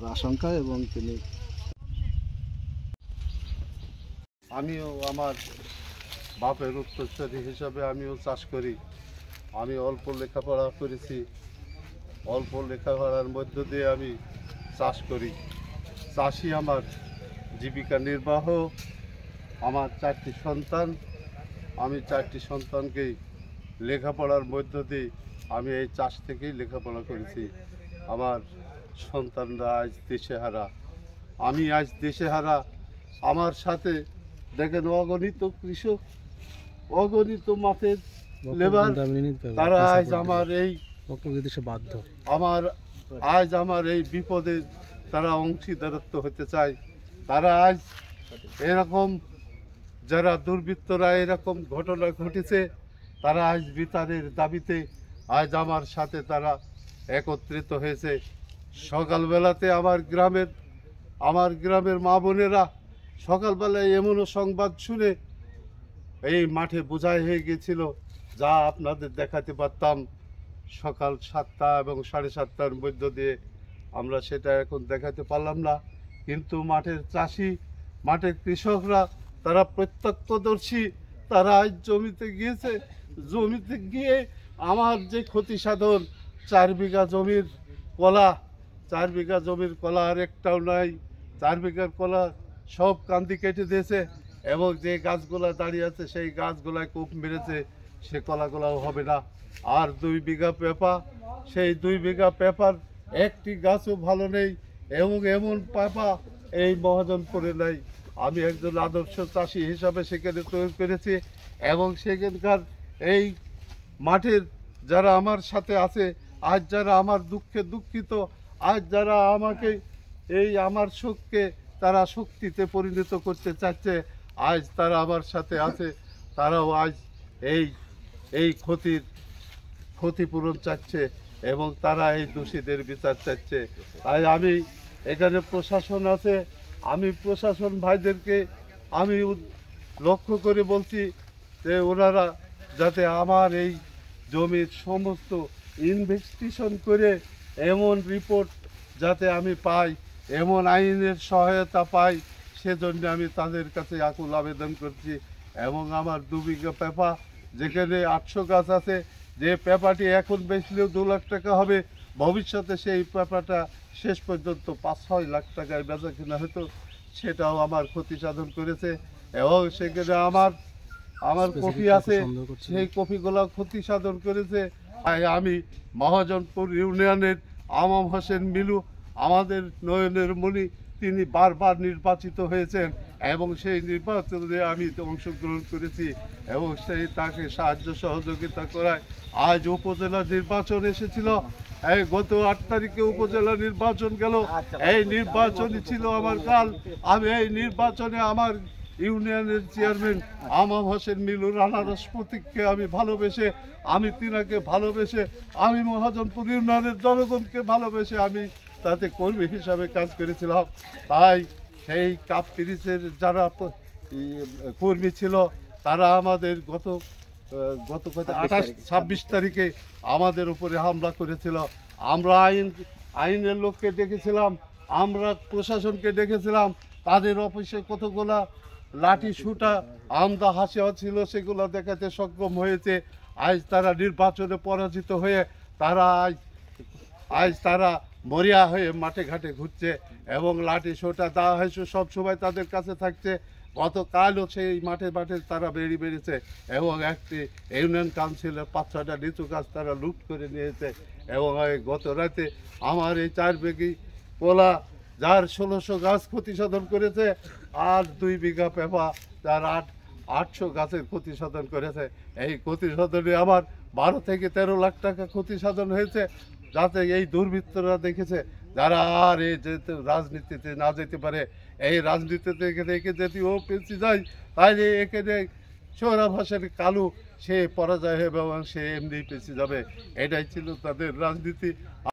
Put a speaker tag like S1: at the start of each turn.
S1: তার আশঙ্কা। এবং তিনি
S2: আমিও আমার বাপের উত্তরসূরি হিসাবে আমিও চাষ করি। আমি অল্প লেখাপড়া করেছি, অল্প লেখাপড়ার মধ্য দিয়ে আমি চাষ করি। চাষই আমার জীবিকা নির্বাহ। আমার 4টি সন্তান, আমি 4টি সন্তানকেই লেখাপড়ার মধ্য দিয়ে আমি এই চাষ থেকেই লেখাপড়া করেছি। আমার সন্তানরা আজ দিশেহারা, আমি আজ দিশেহারা। আমার সাথে দেখেন অগণিত কৃষক, অগণিত মাঠের লেবার, তারা আজ আমার এই আজ আমার এই বিপদে তারা অংশীদারত্ব হতে চায়। তারা আজ এরকম, যারা দুর্বৃত্তরা এরকম ঘটনা ঘটেছে, তারা আজ বিচারের দাবিতে আজ আমার সাথে তারা একত্রিত হয়েছে। সকালবেলাতে আমার গ্রামের মা বোনেরা সকালবেলায় এমনও সংবাদ শুনে এই মাঠে বোঝাই হয়ে গেছিল, যা আপনাদের দেখাতে পারতাম সকাল 7টা এবং 7:30টার মধ্য দিয়ে। আমরা সেটা এখন দেখাতে পারলাম না, কিন্তু মাঠের চাষি, মাঠের কৃষকরা তারা প্রত্যক্ষদর্শী। তারা আজ জমিতে গিয়েছে, জমিতে গিয়ে আমার যে ক্ষতি সাধন, 4 বিঘা জমির কলা, 4 বিঘা জমির কলা আর একটাও নাই। 4 বিঘার কলা সব কান্দি কেটে দিয়েছে, এবং যে গাছগুলা দাঁড়িয়ে আছে সেই গাছগুলায় কূপ মেরেছে, সে কলাগুলাও হবে না। আর 2 বিঘা পেঁপা, সেই 2 বিঘা পেঁপার একটি গাছও ভালো নেই, এবং এমন পেঁপা এই মহাজনপুরে নাই। আমি একজন আদর্শ চাষি হিসাবে সেখানে তৈরি করেছি, এবং সেখানকার এই মাঠের যারা আমার সাথে আছে, আজ যারা আমার দুঃখে দুঃখিত, আজ যারা আমাকে এই আমার সুখকে তারা শক্তিতে পরিণত করতে চাচ্ছে, আজ তারা আমার সাথে আছে। তারাও আজ এই ক্ষতিপূরণ চাচ্ছে, এবং তারা এই দোষীদের বিচার চাচ্ছে। তাই আমি এখানে প্রশাসন আছে, আমি প্রশাসন ভাইদেরকে আমি লক্ষ্য করে বলছি যে ওনারা যাতে আমার এই জমির সমস্ত ইনভেস্টিগেশন করে এমন রিপোর্ট যাতে আমি পাই, এমন আইনের সহায়তা পাই, সেজন্য আমি তাদের কাছে আকুল আবেদন করছি। এবং আমার 2 বিঘা পেঁপা, যেখানে 800 গাছ আছে, যে পেঁপাটি এখন বেচলেও 2 লাখ টাকা হবে, ভবিষ্যতে সেই পেঁপাটা শেষ পর্যন্ত 5-6 লাখ টাকায় বেচা কিনা হতো, সেটাও আমার ক্ষতি সাধন করেছে। এবং সেখানে আমার কফি আছে, সেই কফিগুলো ক্ষতি সাধন করেছে। আমি মহাজনপুর ইউনিয়নের আমাম হোসেন মিলু, আমাদের নয়নের মণি, তিনি বারবার নির্বাচিত হয়েছেন, এবং সেই নির্বাচনে আমি অংশগ্রহণ করেছি, এবং সেই তাকে সাহায্য সহযোগিতা করায় আজ উপজেলা নির্বাচন এসেছিল। এই গত 8 তারিখে উপজেলা নির্বাচন গেল, এই নির্বাচনই ছিল আমার কাল। আমি এই নির্বাচনে আমার ইউনিয়নের চেয়ারম্যান আমাম হোসেন মিলু রানা রাষ্ট্রপতিকে আমি ভালোবেসে, আমি তিনাকে ভালোবেসে, আমি মহাজনপুর ইউনিয়নের জনগণকে ভালোবেসে আমি তাতে কর্মী হিসাবে কাজ করেছিলাম। তাই সেই কাপ পিরিচের যারা কর্মী ছিল, তারা আমাদের গত 26 তারিখে আমাদের উপরে হামলা করেছিল। আমরা আইনের লোককে ডেকেছিলাম, আমরা প্রশাসনকে ডেকেছিলাম, তাদের অফিসে কতগুলা লাঠি সুটা আমদা হাসিয়া ছিল, সেগুলো দেখাতে সক্ষম হয়েছে। আজ তারা নির্বাচনে পরাজিত হয়ে আজ তারা মরিয়া হয়ে মাঠে ঘাটে ঘুরছে, এবং লাঠি সোটা দেওয়া হয়েছে সবসময় তাদের কাছে থাকছে। গতকালও সেই মাঠে তারা বেরিয়েছে, এবং একটি ইউনিয়ন কাউন্সিলের 5-6টা লিচু গাছ তারা লুট করে নিয়েছে। এবং গত রাতে আমার এই 4 বিঘি কলা, যার 1600 গাছ ক্ষতি সাধন করেছে, আর 2 বিঘা পেঁপা, যার 800 গাছের ক্ষতি সাধন করেছে। এই ক্ষতি সাধনে আমার 12 থেকে 13 লাখ টাকা ক্ষতি সাধন হয়েছে, যাতে এই দুর্বৃত্তরা দেখেছে, যারা আর এই রাজনীতিতে না যেতে পারে, এই রাজনীতিতে দেখে যদি ও পেঁচে যায়, তাইলে এখানে সোহরাব হোসেন কালু সে পরাজয় হবে, এবং সে এমনি পেঁচে যাবে। এটাই ছিল তাদের রাজনীতি।